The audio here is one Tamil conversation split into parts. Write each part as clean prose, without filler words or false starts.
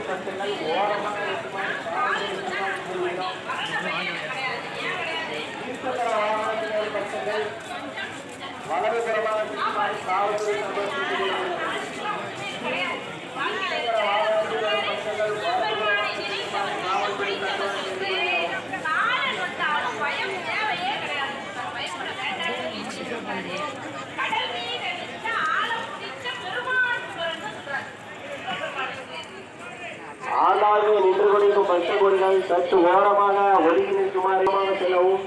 பசங்கள் ஓரமாக பசங்கள் வலதுபுறமாக காவல்துறை ஆளாக நின்று கொண்டிருக்கும் பச்சை கொடிகள் சற்று ஓரமாக ஒதுங்கி நிற்குமாறு செல்லவும்.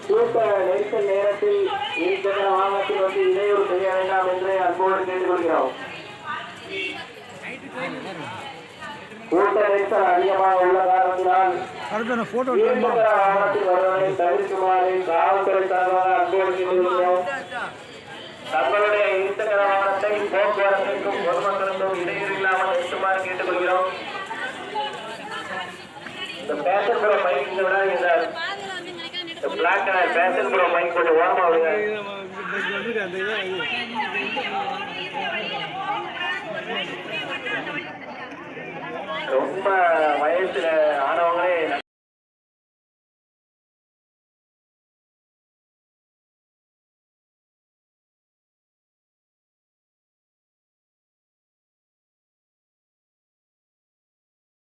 கூட்ட நெரிசல் நேரத்தில் இருசக்கர வாகனத்தில் வந்து இடையூறு செய்ய வேண்டாம் என்று அன்போடு கேட்டுக்கொள்கிறோம். கூட்ட நெரிசல் அதிகமாக உள்ள காரணத்தினால் இருசக்கர வாகனத்தில் வருவதை தவிர்க்குமாறு காவல்துறை சார்பாக அன்போடு கேட்டுக்கொள்கிறோம். தங்களுடைய இருசக்கர வாகனத்தை போக்குவரத்திற்கும் பொதுமக்களுக்கும் இடையூறு இல்லாமல் நிறுத்துமாறு கேட்டுக்கொள்கிறோம். இந்த பேஷன் ப்ரோ பைக் இந்த விட இந்த black colour Passion Pro bike கொஞ்சம் ஓரமா விடுங்க. ரொம்ப வயசுல